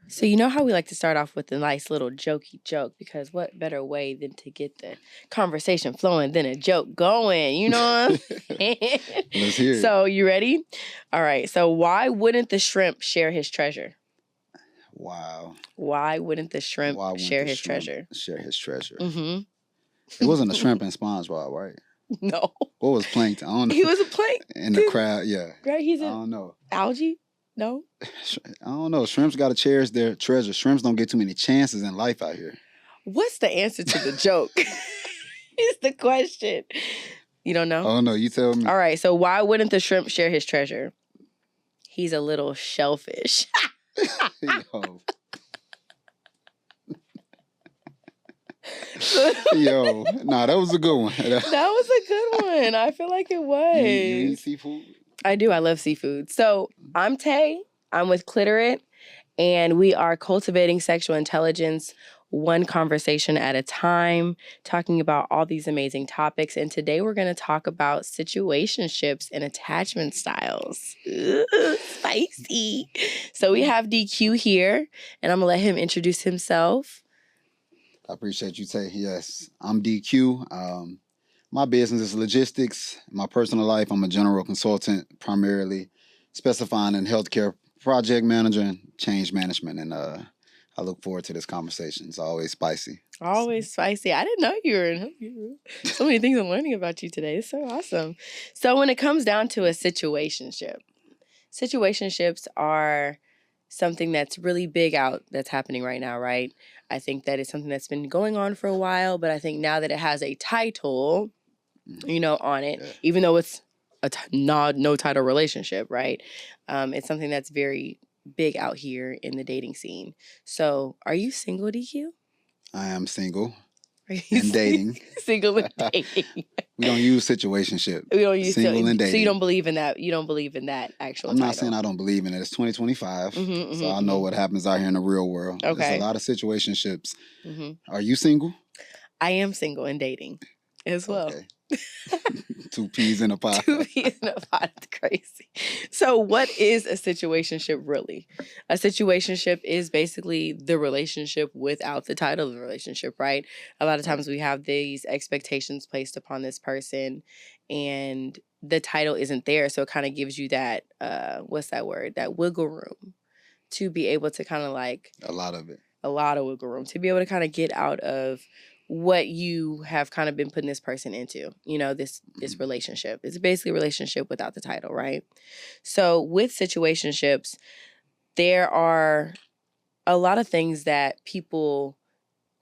So you know how we like to start off with a nice little jokey joke, because what better way than to get the conversation flowing than a joke going, you know what I'm saying? Let's hear it. So you ready? All right. So why wouldn't the shrimp share his treasure? Wow. Why wouldn't the shrimp Why wouldn't share the his shrimp treasure? share his treasure? Mm-hmm. It wasn't a shrimp in SpongeBob, right? No. What was plankton? I don't know. He was a plankton. In the crowd, yeah. Right? He's I a don't know. algae? No? I don't know. Shrimps got to cherish their treasure. Shrimps don't get too many chances in life out here. What's the answer to the joke? Is the question. You don't know? Oh, no. You tell me. All right. So why wouldn't the shrimp share his treasure? He's a little shellfish. Yo. Yo. Nah, that was a good one. That was a good one. I feel like it was. You eat seafood? I do. I love seafood. So I'm Tay. I'm with Clitorate, and we are cultivating sexual intelligence one conversation at a time, talking about all these amazing topics. And today we're going to talk about situationships and attachment styles. Ooh, spicy. So we have DQ here, and I'm going to let him introduce himself. I appreciate you, Tay. Yes, I'm DQ. My business is logistics. In my personal life, I'm a general consultant, primarily specifying in healthcare, project manager, and change management. And I look forward to this conversation. It's always spicy. Always spicy. I didn't know you were in. So many things I'm learning about you today. It's so awesome. So when it comes down to a situationship, situationships are something that's really big out that's happening right now, right? I think that it's something that's been going on for a while, but I think now that it has a title, on it, Yeah. even though it's a no title relationship, right? It's something that's very big out here in the dating scene. So are you single, DQ? I am single Are you and dating. Single and dating. We don't use situationship. We don't use single and dating. So you don't believe in that. You don't believe in that actual I'm not title. saying I don't believe in it. It's 2025. So I mhm. know what happens out here in the real world. Okay. There's a lot of situationships. Mm-hmm. Are you single? I am single and dating as well. Okay. 2 peas in a pot. 2 peas in a pot. It's crazy. So what is a situationship really? A situationship is basically the relationship without the title of the relationship, right? A lot of times we have these expectations placed upon this person and the title isn't there. So it kind of gives you that, what's that word? That wiggle room to be able to kind of like... A lot of wiggle room to be able to kind of get out of what you have kind of been putting this person into, this relationship. It's basically a relationship without the title, right? So with situationships, there are a lot of things that people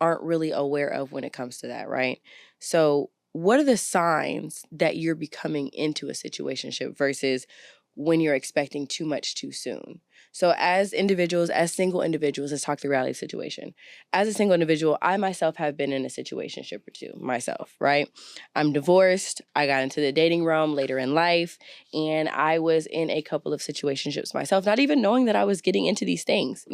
aren't really aware of when it comes to that, right? So what are the signs that you're becoming into a situationship versus when you're expecting too much too soon? So as individuals, as single individuals, let's talk the reality situation. As a single individual, I myself have been in a situationship or two myself, right? I'm divorced. I got into the dating realm later in life, and I was in a couple of situationships myself, not even knowing that I was getting into these things,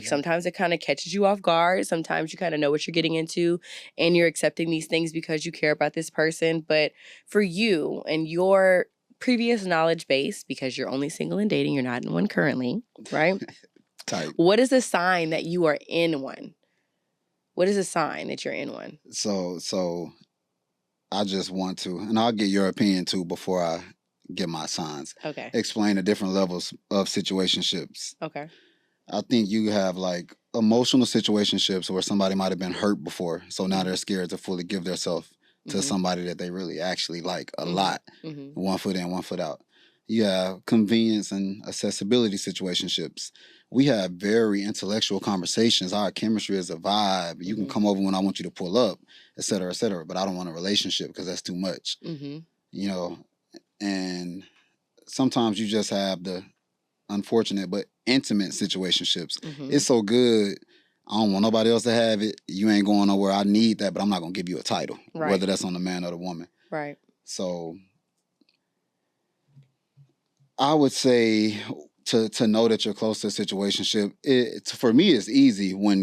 Sometimes it kind of catches you off guard. Sometimes you kind of know what you're getting into, and you're accepting these things because you care about this person. But for you and your previous knowledge base, because you're only single and dating, you're not in one currently, right? Type. What is a sign that you are in one? What is a sign that you're in one? So I just want to, and I'll get your opinion too before I get my signs. Okay. Explain the different levels of situationships. Okay. I think you have like emotional situationships where somebody might have been hurt before, so now they're scared to fully give themselves to somebody that they really actually like a lot. 1 foot in, 1 foot out. You have convenience and accessibility situationships. We have very intellectual conversations. Our chemistry is a vibe. You can come over when I want you to pull up, et cetera, but I don't want a relationship because that's too much. And sometimes you just have the unfortunate but intimate situationships. It's so good. I don't want nobody else to have it. You ain't going nowhere. I need that, but I'm not going to give you a title, whether that's on the man or the woman. Right. So I would say to know that you're close to a situationship, for me, it's easy when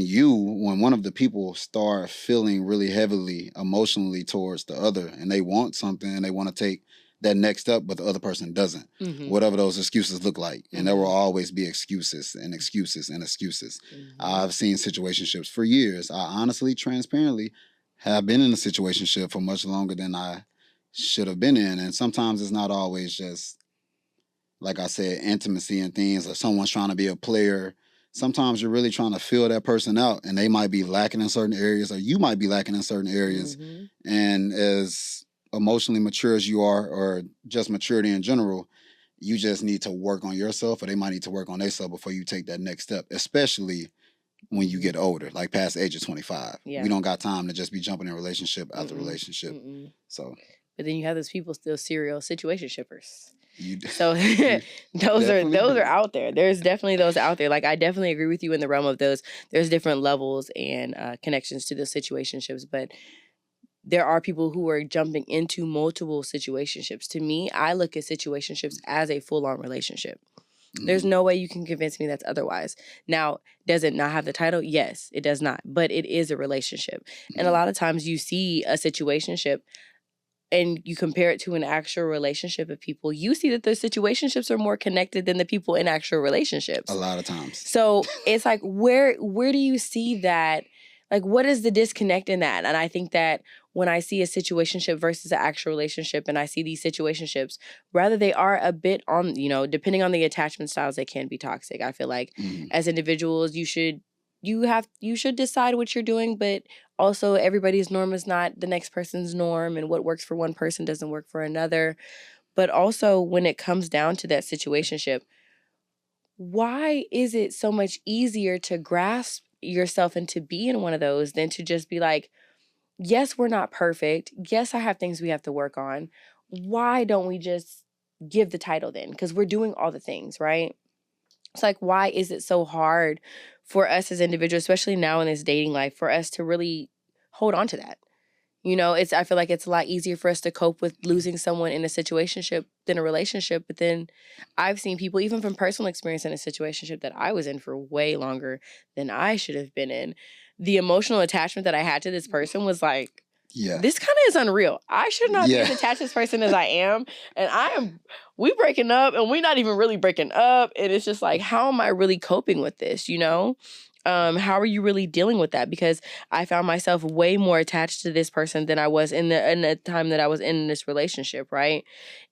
one of the people start feeling really heavily emotionally towards the other and they want something and they want to take that next step, but the other person doesn't. Whatever those excuses look like. And there will always be excuses and excuses and excuses. I've seen situationships for years. I honestly, transparently, have been in a situationship for much longer than I should have been in. And sometimes it's not always just, like I said, intimacy and things, or someone's trying to be a player. Sometimes you're really trying to fill that person out, and they might be lacking in certain areas, or you might be lacking in certain areas. And as emotionally mature as you are, or just maturity in general, you just need to work on yourself, or they might need to work on themselves before you take that next step, especially when you get older, like past the age of 25. We don't got time to just be jumping in relationship after relationship. So, but then you have those people still serial situationshippers. So those are out there. There's definitely those out there. Like, I definitely agree with you in the realm of those. There's different levels and connections to those situationships, but there are people who are jumping into multiple situationships. To me, I look at situationships as a full-on relationship. There's no way you can convince me that's otherwise. Now, does it not have the title? Yes, it does not. But it is a relationship. And a lot of times you see a situationship and you compare it to an actual relationship of people, you see that the situationships are more connected than the people in actual relationships. A lot of times. So it's like, where do you see that? Like, what is the disconnect in that? And I think that when I see a situationship versus an actual relationship, and I see these situationships, rather they are a bit on, depending on the attachment styles, they can be toxic. I feel like as individuals, you should decide what you're doing, but also everybody's norm is not the next person's norm, and what works for one person doesn't work for another. But also when it comes down to that situationship, why is it so much easier to grasp yourself and to be in one of those than to just be like, yes, we're not perfect. Yes, I have things we have to work on. Why don't we just give the title then? Because we're doing all the things, right? It's like, why is it so hard for us as individuals, especially now in this dating life, for us to really hold on to that? I feel like it's a lot easier for us to cope with losing someone in a situationship than a relationship. But then I've seen people, even from personal experience, in a situationship that I was in for way longer than I should have been in. The emotional attachment that I had to this person was like, this kind of is unreal. I should not be as attached to this person as I am. And we breaking up, and we're not even really breaking up. And it's just like, how am I really coping with this, how are you really dealing with that? Because I found myself way more attached to this person than I was in the time that I was in this relationship, right?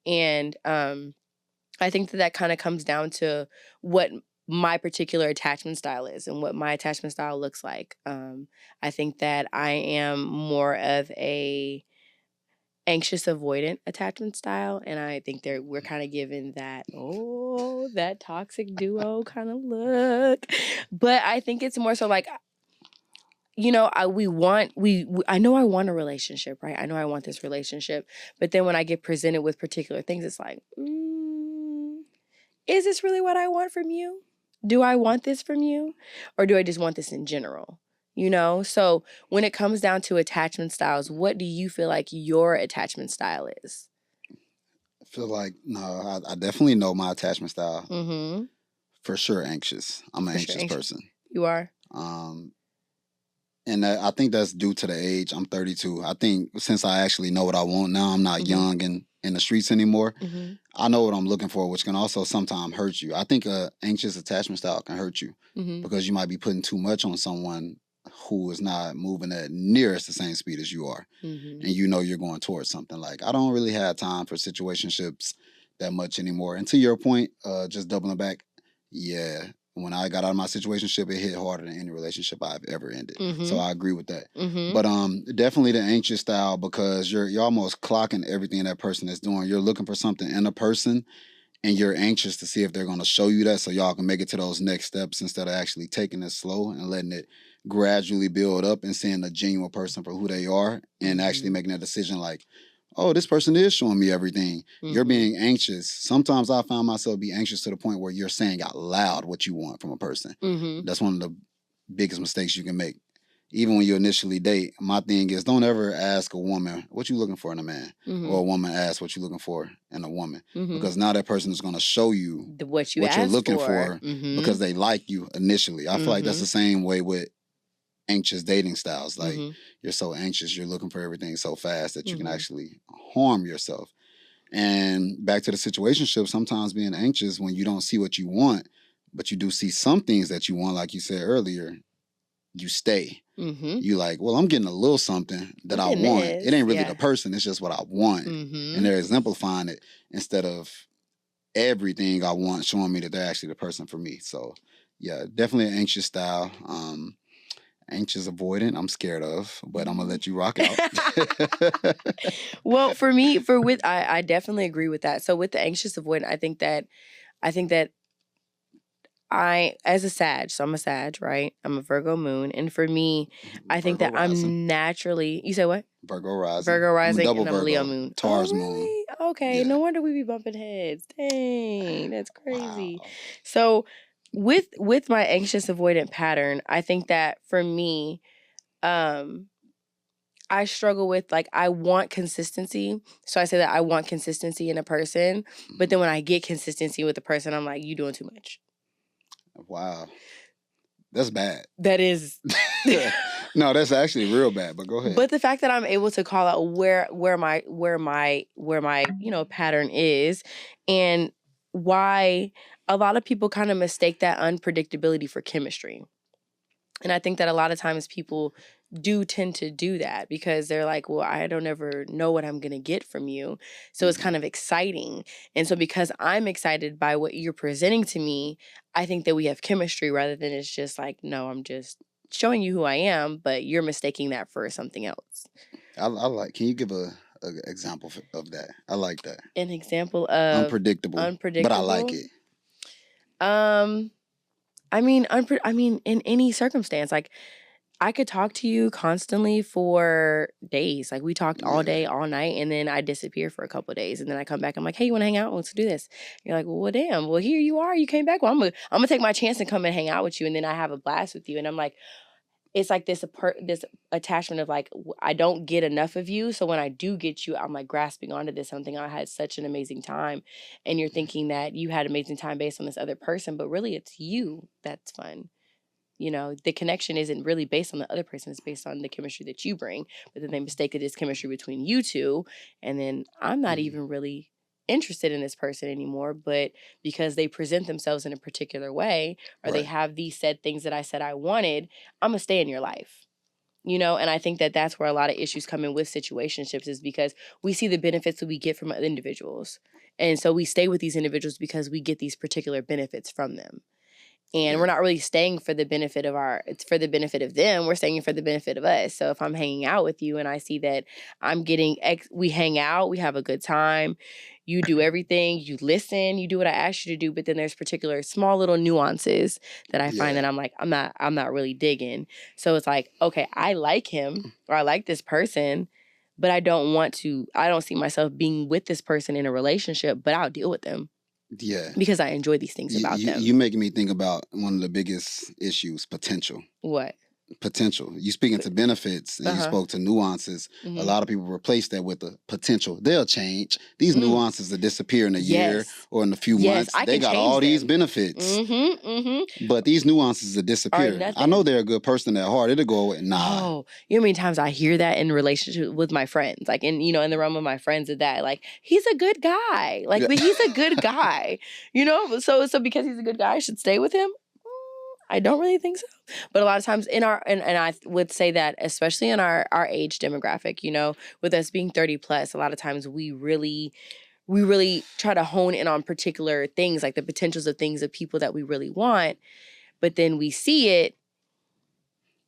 And I think that kind of comes down to what my particular attachment style is and what my attachment style looks like. I think that I am more of a anxious avoidant attachment style, and I think we're kind of given that that toxic duo kind of look. But I think it's more so like, I know I want a relationship, right? I know I want this relationship, but then when I get presented with particular things, it's like, is this really what I want from you? Do I want this from you? Or do I just want this in general? So when it comes down to attachment styles, what do you feel like your attachment style is? I feel like, I definitely know my attachment style. For sure, anxious. I'm an anxious person. You are? And I think that's due to the age. I'm 32. I think since I actually know what I want now, I'm not young and in the streets anymore. I know what I'm looking for, which can also sometimes hurt you. I think an anxious attachment style can hurt you because you might be putting too much on someone who is not moving at nearest the same speed as you are. And you're going towards something. Like, I don't really have time for situationships that much anymore. And to your point, just doubling back, when I got out of my situationship, it hit harder than any relationship I've ever ended. So I agree with that. But definitely the anxious style, because you're almost clocking everything that person is doing. You're looking for something in a person, and you're anxious to see if they're going to show you that so y'all can make it to those next steps instead of actually taking it slow and letting it gradually build up and seeing the genuine person for who they are and actually making a decision like, oh, this person is showing me everything. You're being anxious. Sometimes I found myself be anxious to the point where you're saying out loud what you want from a person. That's one of the biggest mistakes you can make. Even when you initially date, my thing is, don't ever ask a woman what you looking for in a man, or a woman ask what you looking for in a woman, because now that person is going to show you what you're looking for because they like you initially. I feel like that's the same way with anxious dating styles. Like, you're so anxious, you're looking for everything so fast that you can actually harm yourself. And back to the situationship, sometimes being anxious when you don't see what you want, but you do see some things that you want, like you said earlier, you stay. You like, well, I'm getting a little something that I want. It ain't really the person. It's just what I want. And they're exemplifying it instead of everything I want showing me that they're actually the person for me. So, yeah, definitely an anxious style. Anxious avoidant, I'm scared of, but I'm gonna let you rock out. Well, for me, I definitely agree with that. So with the anxious avoidant, I think that I, as a Sag, so I'm a Sag, right? I'm a Virgo moon. And for me, I think that rising. I'm naturally, you say what? Virgo rising. Virgo rising, I'm a double and I'm Virgo, Leo moon. Taurus really? moon. Okay, yeah. No wonder we be bumping heads. Dang, that's crazy. Wow. So with my anxious avoidant pattern, I think that for me, I struggle with, like, I want consistency. So I say that I want consistency in a person. But then when I get consistency with a person, I'm like, you doing too much. Wow. That's bad. That is. No, that's actually real bad, but go ahead. But the fact that I'm able to call out where my pattern is, and why a lot of people kind of mistake that unpredictability for chemistry. And I think that a lot of times people do tend to do that because they're like, well, I don't ever know what I'm going to get from you. So it's kind of exciting. And so because I'm excited by what you're presenting to me, I think that we have chemistry rather than it's just like, no, I'm just showing you who I am, but you're mistaking that for something else. I like, can you give a example of that? I like that. An example of unpredictable, but I like it. I mean, in any circumstance, like, I could talk to you constantly for days. Like, we talked all day, all night, and then I disappear for a couple of days, and then I come back. I'm like, hey, you want to hang out? Let's do this. You're like, well, damn. Well, here you are. You came back. Well, I'm gonna take my chance and come and hang out with you, and then I have a blast with you. And I'm like, it's like this attachment of, like, I don't get enough of you. So when I do get you, I'm like grasping onto this something. I had such an amazing time, and you're thinking that you had amazing time based on this other person, but really it's you that's fun. You know, the connection isn't really based on the other person. It's based on the chemistry that you bring. But then they mistake it as chemistry between you two. And then I'm not even really interested in this person anymore. But because they present themselves in a particular way, or they have these said things that I said I wanted, I'm going to stay in your life. You know, and I think that that's where a lot of issues come in with situationships, is because we see the benefits that we get from individuals. And so we stay with these individuals because we get these particular benefits from them. And we're not really staying for the benefit of it's for the benefit of them. We're staying for the benefit of us. So if I'm hanging out with you and I see that I'm getting, we hang out, we have a good time, you do everything, you listen, you do what I asked you to do, but then there's particular small little nuances that I find that I'm like, I'm not really digging. So it's like, okay, I like him, or I like this person, but I don't see myself being with this person in a relationship, but I'll deal with them. Yeah. Because I enjoy these things about them. You making me think about one of the biggest issues, potential. What? Potential. You speaking to benefits and you spoke to nuances. A lot of people replace that with the potential. They'll change. These nuances will disappear in a year or in a few months. They got all these benefits. But these nuances will disappear. I know they're a good person at heart. It'll go away. Nah. Oh, you know how many times I hear that in relationship with my friends, like in the realm of my friends, of that, like, he's a good guy. Like, but he's a good guy. You know? So because he's a good guy, I should stay with him? I don't really think so. But a lot of times and I would say that especially in our age demographic, you know, with us being 30 plus, a lot of times we really try to hone in on particular things, like the potentials of things of people that we really want. But then we see it,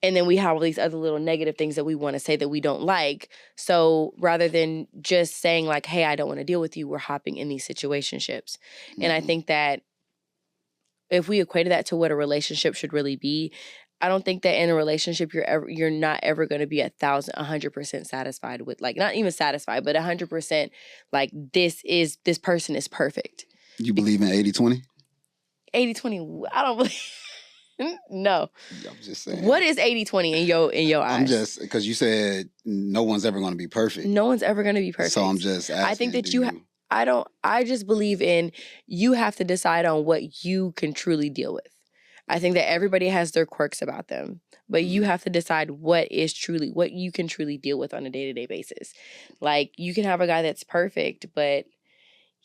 and then we have all these other little negative things that we want to say that we don't like. So rather than just saying like, hey, I don't want to deal with you, we're hopping in these situationships. And I think that if we equated that to what a relationship should really be, I don't think that in a relationship you're not ever going to be 100% satisfied with, like, not even satisfied, but 100% like this person is perfect. You believe in 80-20? 80-20, I don't believe. No. I'm just saying. What is 80-20 in your eyes? I'm just, because you said no one's ever going to be perfect. No one's ever going to be perfect. So I'm just asking. I think that I just believe in, you have to decide on what you can truly deal with. I think that everybody has their quirks about them, but you have to decide what you can truly deal with on a day-to-day basis. Like, you can have a guy that's perfect, but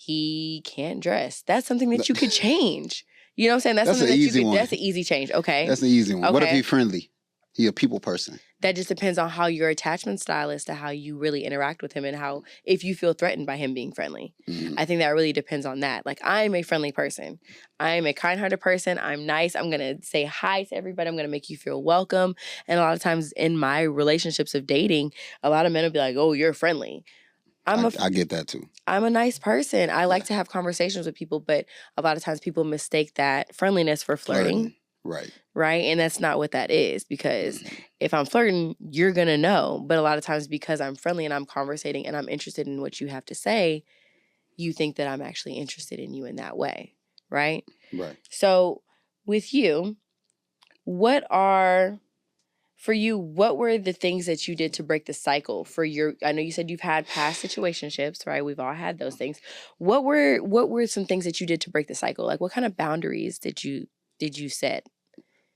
he can't dress. That's something that you could change. You know what I'm saying? That's That's something an that you easy could, one. that's an easy change. Okay. That's the easy one. Okay. What if he's friendly? He a people person. That just depends on how your attachment style is to how you really interact with him and how, if you feel threatened by him being friendly. I think that really depends on that. Like, I'm a friendly person. I'm a kind-hearted person. I'm nice. I'm going to say hi to everybody. I'm going to make you feel welcome. And a lot of times in my relationships of dating, a lot of men will be like, oh, you're friendly. I get that too. I'm a nice person. I like to have conversations with people, but a lot of times people mistake that friendliness for flirting. Right. Right. And that's not what that is, because if I'm flirting, you're going to know. But a lot of times because I'm friendly and I'm conversating and I'm interested in what you have to say, you think that I'm actually interested in you in that way. Right. Right. So with you, what were the things that you did to break the cycle for your, I know you said you've had past situationships, right? We've all had those things. What were some things that you did to break the cycle? Like, what kind of boundaries did you set?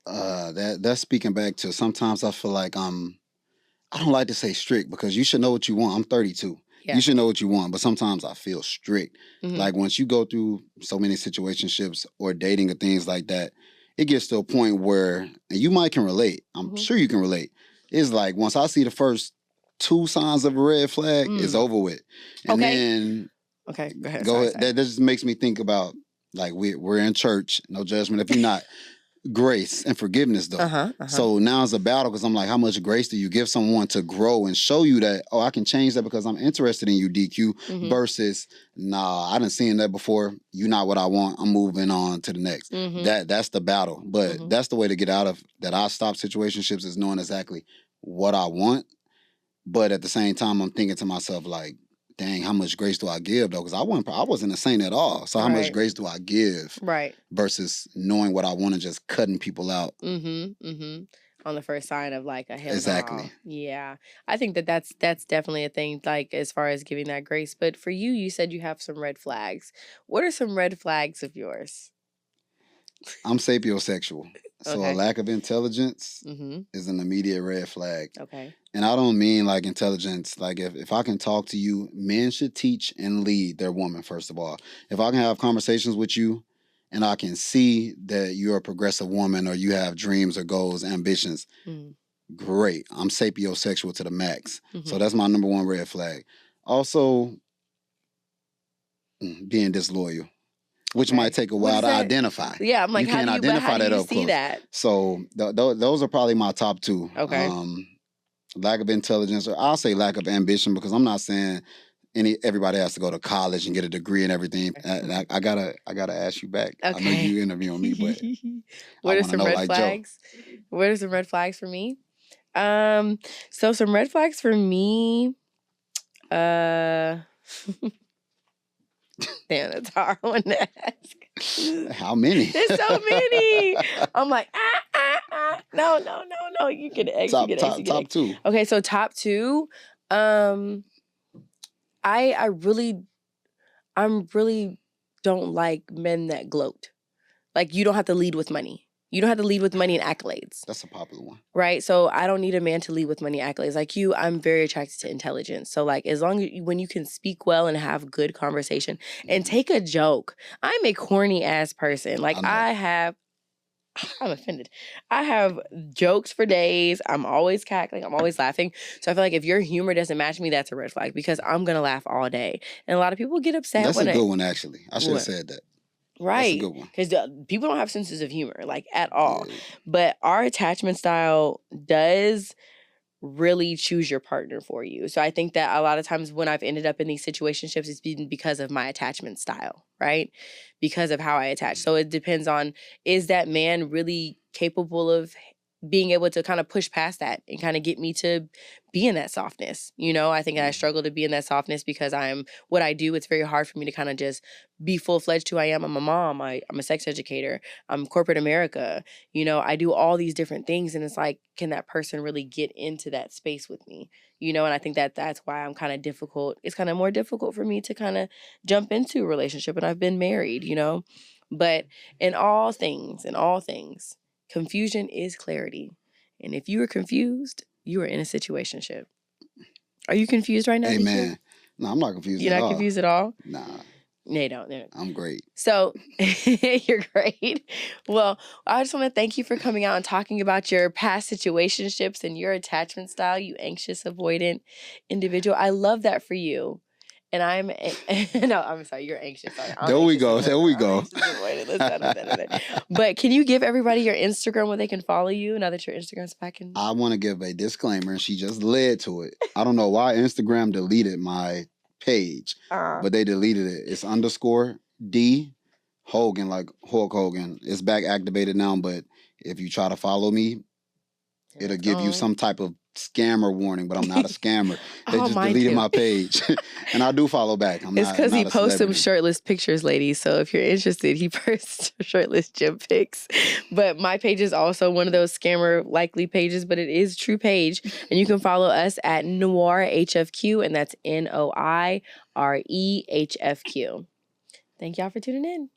That's speaking back to, sometimes I feel like I don't like to say strict, because you should know what you want. I'm 32. Yeah. You should know what you want, but sometimes I feel strict. Like, once you go through so many situationships or dating or things like that, it gets to a point where, and you might can relate, I'm sure you can relate, it's like, once I see the first 2 signs of a red flag, it's over with. And then... Okay, go ahead. Go ahead. That just makes me think about, like, we're in church, no judgment if you're not. Grace and forgiveness, though. So now it's a battle, because I'm like, how much grace do you give someone to grow and show you that, oh, I can change that because I'm interested in you, DQ, versus, nah, I done seen that before. You not what I want. I'm moving on to the next. That's the battle. But that's the way to get out of that. I stop situationships, is knowing exactly what I want. But at the same time, I'm thinking to myself, like, dang, how much grace do I give, though? Because I wasn't a saint at all. So how much grace do I give? Right. Versus knowing what I want and just cutting people out. On the first sign of, like, a hell. Exactly. Yeah. I think that's definitely a thing, like, as far as giving that grace. But for you, you said you have some red flags. What are some red flags of yours? I'm sapiosexual. So a lack of intelligence is an immediate red flag. Okay. And I don't mean, like, intelligence. Like, if I can talk to you, men should teach and lead their woman, first of all. If I can have conversations with you and I can see that you're a progressive woman, or you have dreams or goals, ambitions, great. I'm sapiosexual to the max. So that's my number 1 red flag. Also, being disloyal, which might take a while to identify. Yeah, I'm like, how do you identify that up close? That? So those are probably my top 2. Okay. Lack of intelligence, or I'll say lack of ambition, because I'm not saying everybody has to go to college and get a degree and everything. I gotta ask you back. Okay. I know you interviewing me, but what are some red flags? What are some red flags for me? So some red flags for me. Damn, that's a hard one to ask. How many? There's so many. I'm like, no. You get X. Top 2. Okay, so top 2. I really don't like men that gloat. Like, you don't have to lead with money. You don't have to lead with money and accolades. That's a popular one. Right? So I don't need a man to lead with money and accolades. Like you, I'm very attracted to intelligence. So, like, as long as when you can speak well and have good conversation and take a joke. I'm a corny ass person. Like, I'm offended. I have jokes for days. I'm always cackling. I'm always laughing. So I feel like if your humor doesn't match me, that's a red flag, because I'm going to laugh all day. And a lot of people get upset. That's a good one, actually. I should have said that. Right. That's a good one. Because people don't have senses of humor, like, at all. Yeah. But our attachment style does really choose your partner for you. So I think that a lot of times when I've ended up in these situationships, it's been because of my attachment style, right? Because of how I attach. So it depends on, is that man really capable of being able to kind of push past that and kind of get me to be in that softness. You know, I think I struggle to be in that softness because I'm what I do. It's very hard for me to kind of just be full-fledged who I am. I'm a mom. I'm a sex educator. I'm corporate America. You know, I do all these different things. And it's like, can that person really get into that space with me? You know, and I think that that's why I'm kind of difficult. It's kind of more difficult for me to kind of jump into a relationship. And I've been married, you know, but in all things, confusion is clarity. And if you are confused, you are in a situationship. Are you confused right now? Hey, man. No, I'm not confused You're at all. You're not confused at all? Nah. They don't. I'm great. So you're great. Well, I just want to thank you for coming out and talking about your past situationships and your attachment style, you anxious, avoidant individual. I love that for you. And no, I'm sorry, you're anxious. Sorry, There we go. But can you give everybody your Instagram where they can follow you now that your Instagram's back in? I want to give a disclaimer, and she just led to it. I don't know why Instagram deleted my page, but they deleted it. It's _D Hogan, like Hulk Hogan. It's back activated now, but if you try to follow me, it'll give you some type of scammer warning, but I'm not a scammer. They just deleted my page. And I do follow back. It's because he posts some shirtless pictures, ladies. So if you're interested, he posts shirtless gym pics. But my page is also one of those scammer likely pages, but it is a true page. And you can follow us at NoireHFQ, and that's NoireHFQ. Thank y'all for tuning in.